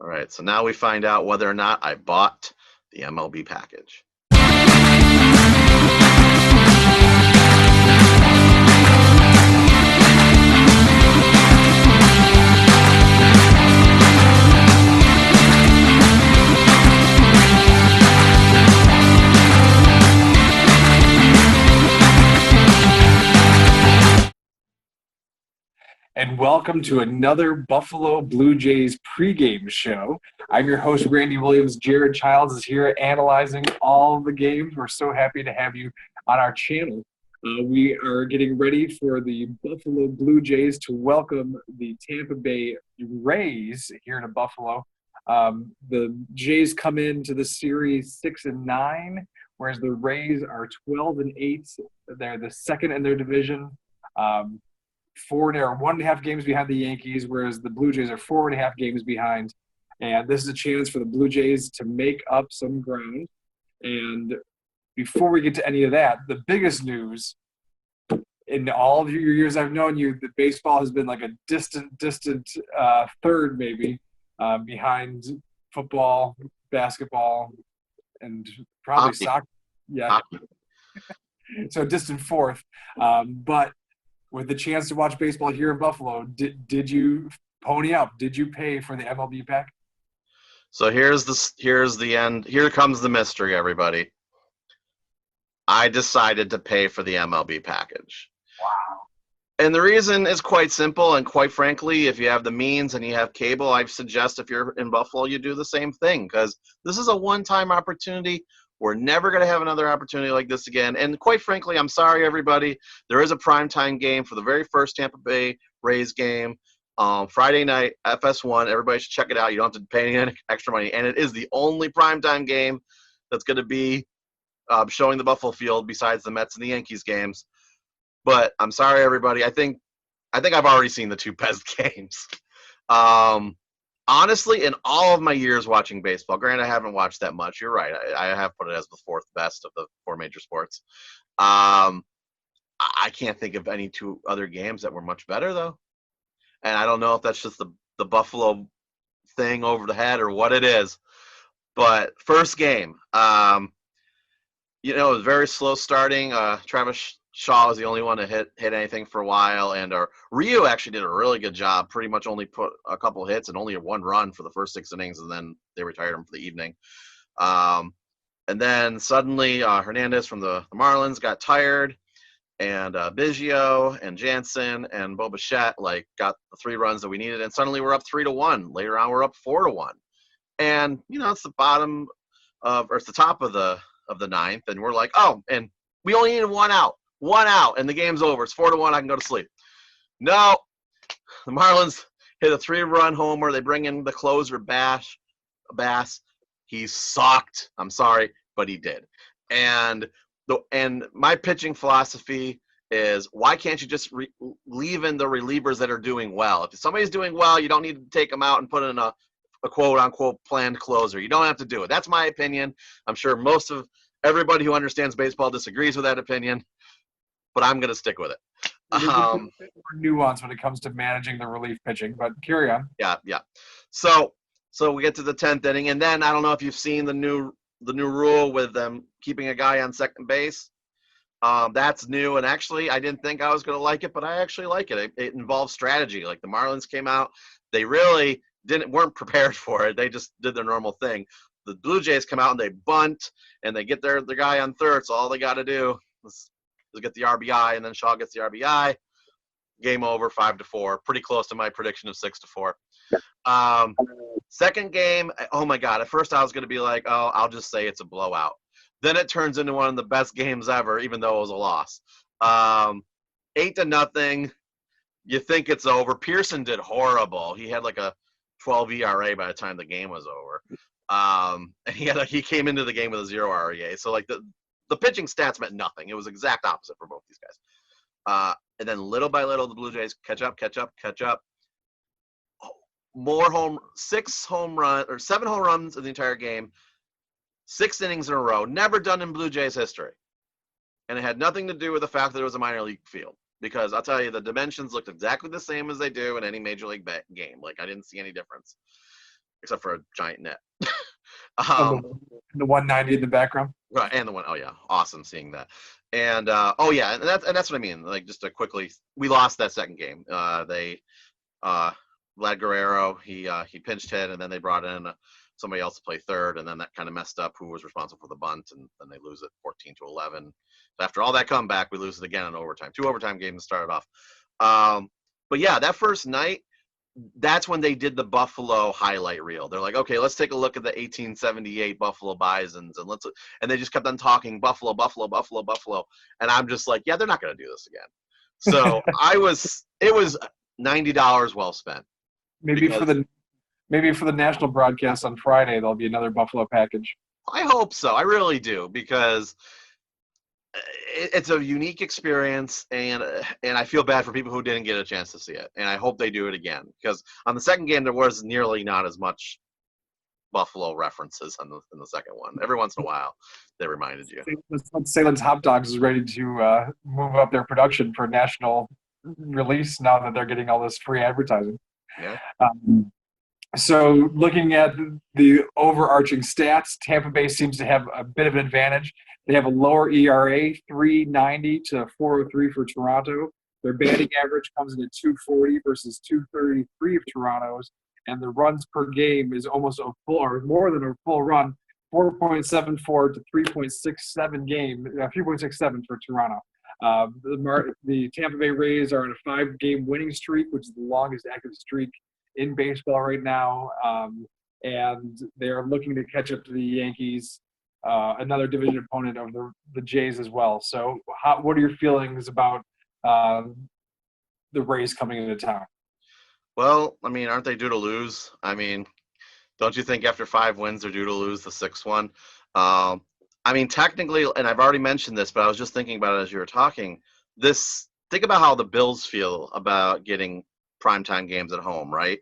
All right, so now we find out whether or not I bought the MLB package. And welcome to another Buffalo Blue Jays pregame show. I'm your host, Randy Williams. Jared Childs is here analyzing all the games. We're so happy to have you on our channel. We are getting ready for the Buffalo Blue Jays to welcome the Tampa Bay Rays here to Buffalo. The Jays come into the series 6-9, whereas the Rays are 12-8. They're the second in their division. 1.5 games behind the Yankees, whereas the Blue Jays are 4.5 games behind. And this is a chance for the Blue Jays to make up some ground. And before we get to any of that, the biggest news in all of your years I've known you, that baseball has been like a distant third maybe behind football, basketball, and probably Hockey. soccer. Yeah. Hockey. So distant fourth. But with the chance to watch baseball here in Buffalo, did you pony up? Did you pay for the MLB pack? So here's the end. Here comes the mystery, everybody. I decided to pay for the MLB package. Wow. And the reason is quite simple, and quite frankly, if you have the means and you have cable, I suggest if you're in Buffalo, you do the same thing, because this is a one-time opportunity. We're never going to have another opportunity like this again. And quite frankly, I'm sorry, everybody. There is a primetime game for the very first Tampa Bay Rays game. Friday night, FS1. Everybody should check it out. You don't have to pay any extra money. And it is the only primetime game that's going to be showing the Buffalo field besides the Mets and the Yankees games. But I'm sorry, everybody. I think I've already seen the two best games. Honestly, in all of my years watching baseball, granted I haven't watched that much. You're right. I have put it as the fourth best of the four major sports. I can't think of any two other games that were much better, though. And I don't know if that's just the Buffalo thing over the head or what it is. But first game, it was very slow starting. Travis Shaw was the only one to hit anything for a while, and Ryu actually did a really good job. Pretty much only put a couple hits and only one run for the first 6 innings, and then they retired him for the evening. And then suddenly Hernandez from the Marlins got tired, and Biggio and Jansen and Bichette got the 3 runs that we needed, and suddenly we're up 3-1. Later on, we're up 4-1, and it's the bottom or it's the top of the ninth, and we're like, oh, and we only needed one out, and the game's over. It's 4-1. I can go to sleep. No, the Marlins hit a 3-run homer. They bring in the closer, Bass. He sucked. I'm sorry, but he did. And my pitching philosophy is, why can't you just leave in the relievers that are doing well? If somebody's doing well, you don't need to take them out and put in a quote-unquote planned closer. You don't have to do it. That's my opinion. I'm sure most of everybody who understands baseball disagrees with that opinion, but I'm going to stick with it. There's a bit more nuance when it comes to managing the relief pitching, but carry on. Yeah. So we get to the 10th inning, and then I don't know if you've seen the new rule with them keeping a guy on second base. That's new, and actually I didn't think I was going to like it, but I actually like it. It involves strategy. Like, the Marlins came out, they really weren't prepared for it. They just did their normal thing. The Blue Jays come out and they bunt, and they get their guy on third, so all they got to do is get the RBI, and then Shaw gets the RBI. Game over, 5-4. Pretty close to my prediction of 6-4. Second game, oh my God. At first I was going to be like, oh, I'll just say it's a blowout. Then it turns into one of the best games ever, even though it was a loss. 8-0. You think it's over. Pearson did horrible. He had like a 12 ERA by the time the game was over. And he came into the game with a 0 REA. So the pitching stats meant nothing. It was exact opposite for both these guys. And then little by little, the Blue Jays catch up. 7 home runs in the entire game, 6 innings in a row, never done in Blue Jays history. And it had nothing to do with the fact that it was a minor league field, because I'll tell you, the dimensions looked exactly the same as they do in any major league game. I didn't see any difference. except for a giant net. And the 190 in the background. Right, and the one, oh yeah, awesome seeing that. And that's what I mean. Like, just to quickly, we lost that second game. Vlad Guerrero, he pinched hit, and then they brought in somebody else to play third, and then that kind of messed up who was responsible for the bunt, and then they lose it 14-11. So after all that comeback, we lose it again in overtime. 2 overtime games started off. But yeah, that first night, that's when they did the Buffalo highlight reel. They're like, okay, let's take a look at the 1878 Buffalo Bisons, and they just kept on talking Buffalo, Buffalo, Buffalo, Buffalo, and I'm just like, yeah, they're not going to do this again. So it was $90 well spent. Maybe for the national broadcast on Friday, there'll be another Buffalo package. I hope so. I really do, because it's a unique experience, and I feel bad for people who didn't get a chance to see it, and I hope they do it again, because on the second game there was nearly not as much Buffalo references in the second one. Every once in a while, they reminded you. Sahlen's Hot Dogs is ready to move up their production for national release now that they're getting all this free advertising. Yeah. So looking at the overarching stats, Tampa Bay seems to have a bit of an advantage. They have a lower ERA, 3.90 to 4.03 for Toronto. Their batting average comes in at 240 versus 233 of Toronto's, and the runs per game is almost a full, or more than a full run, 4.74 to 3.67 game, 3.67 for Toronto. The Tampa Bay Rays are on a 5-game winning streak, which is the longest active streak in baseball right now, and they're looking to catch up to the Yankees, another division opponent of the Jays as well. So what are your feelings about the Rays coming into town? Well, I mean, aren't they due to lose? I mean, don't you think after 5 wins they're due to lose the 6th one? I mean, technically, and I've already mentioned this, but I was just thinking about it as you were talking. Think about how the Bills feel about getting primetime games at home, right?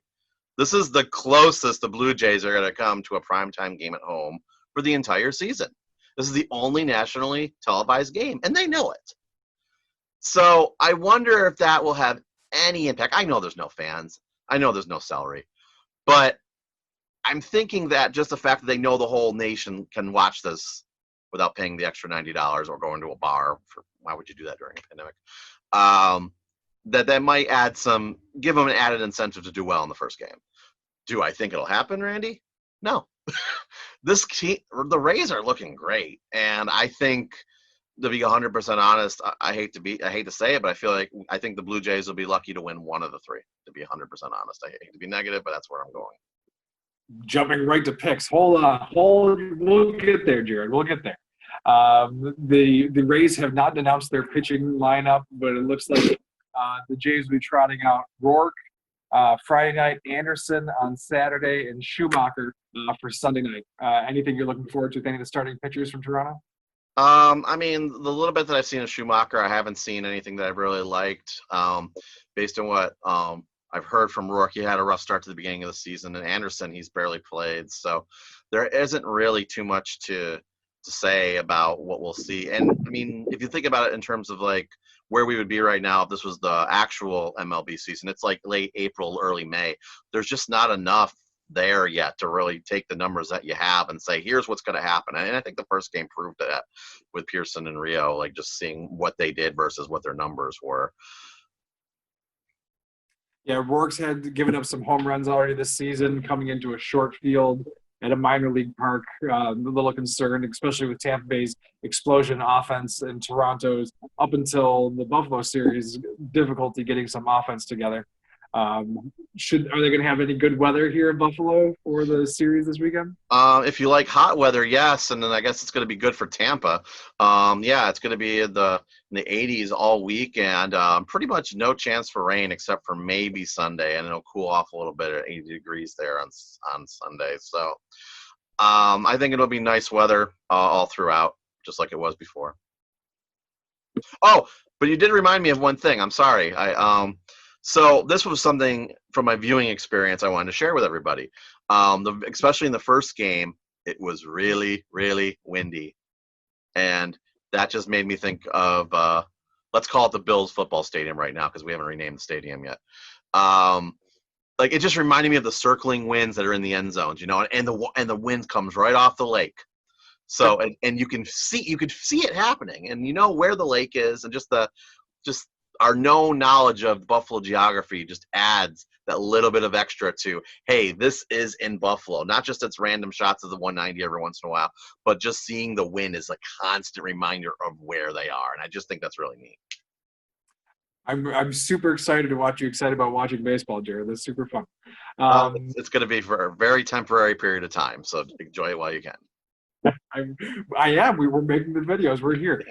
This is the closest the Blue Jays are going to come to a primetime game at home for the entire season. This is the only nationally televised game, and they know it. So I wonder if that will have any impact. I know there's no fans. I know there's no celery. But I'm thinking that just the fact that they know the whole nation can watch this without paying the extra $90 or going to a bar. Why would you do that during a pandemic? That might give them an added incentive to do well in the first game. Do I think it'll happen, Randy? No. The Rays are looking great, and I think, to be 100% honest, I hate to say it, but I think the Blue Jays will be lucky to win one of the 3. To be 100% honest, I hate to be negative, but that's where I'm going. Jumping right to picks. Hold on. We'll get there, Jared. We'll get there. The Rays have not announced their pitching lineup, but it looks like the Jays will be trotting out Roark Friday night, Anderson on Saturday, and Shoemaker for Sunday night. Anything you're looking forward to with any of the starting pitchers from Toronto? I mean, the little bit that I've seen of Shoemaker, I haven't seen anything that I've really liked. Based on what I've heard from Roark, he had a rough start to the beginning of the season, and Anderson, he's barely played. So there isn't really too much to say about what we'll see. And, I mean, if you think about it in terms of, like, where we would be right now if this was the actual MLB season, it's like late April, early May. There's just not enough there yet to really take the numbers that you have and say, here's what's going to happen. And I think the first game proved that with Pearson and Ryu, like just seeing what they did versus what their numbers were. Yeah, Roark's had given up some home runs already this season, coming into a short field at a minor league park. A little concerned, especially with Tampa Bay's explosion offense and Toronto's, up until the Buffalo series, difficulty getting some offense together. Are they going to have any good weather here in Buffalo for the series this weekend? If you like hot weather, yes, and then I guess it's going to be good for Tampa. Yeah, it's going to be in the 80s all week, and pretty much no chance for rain except for maybe Sunday, and it'll cool off a little bit at 80 degrees there on Sunday. So I think it'll be nice weather all throughout, just like it was before. Oh, but you did remind me of one thing. I'm sorry. So this was something from my viewing experience I wanted to share with everybody. Especially in the first game, it was really, really windy. And that just made me think of, let's call it the Bills football stadium right now because we haven't renamed the stadium yet. like it just reminded me of the circling winds that are in the end zones, and the wind comes right off the lake. So and you could see it happening, and where the lake is, and just our known knowledge of Buffalo geography just adds that little bit of extra to, hey, this is in Buffalo. Not just its random shots of the 190 every once in a while, but just seeing the wind is a constant reminder of where they are, and I just think that's really neat. I'm super excited to watch you excited about watching baseball, Jared. That's super fun. It's going to be for a very temporary period of time, so enjoy it while you can. I am. We were making the videos. We're here.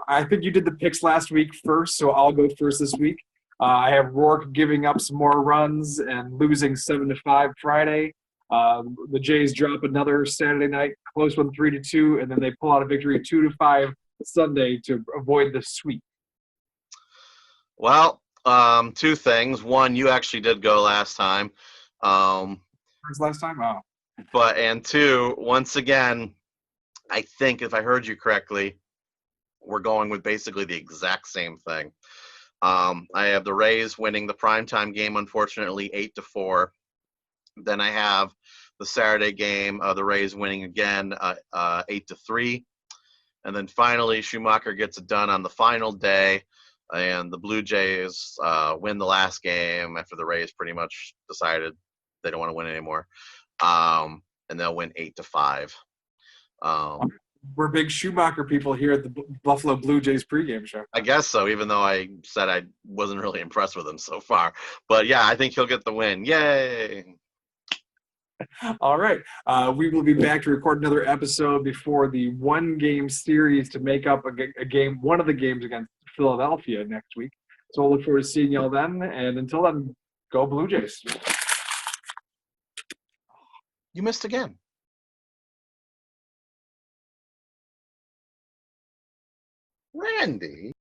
I think you did the picks last week first, so I'll go first this week. I have Roark giving up some more runs and losing 7-5 Friday. The Jays drop another Saturday night, close one 3-2, and then they pull out a victory 2-5 Sunday to avoid the sweep. Well, two things. One, you actually did go last time. Last time? Oh. And two, once again, I think if I heard you correctly, we're going with basically the exact same thing. I have the Rays winning the primetime game, unfortunately, 8-4. Then I have the Saturday game, the Rays winning again, 8-3. And then finally, Shoemaker gets it done on the final day, and the Blue Jays win the last game after the Rays pretty much decided they don't want to win anymore. And they'll win 8-5. We're big Shoemaker people here at the Buffalo Blue Jays pregame show. I guess so, even though I said I wasn't really impressed with him so far. But yeah, I think he'll get the win. Yay! All right. We will be back to record another episode before the one-game series to make up a game, one of the games against Philadelphia next week. So we'll look forward to seeing y'all then. And until then, go Blue Jays. You missed again. Randy.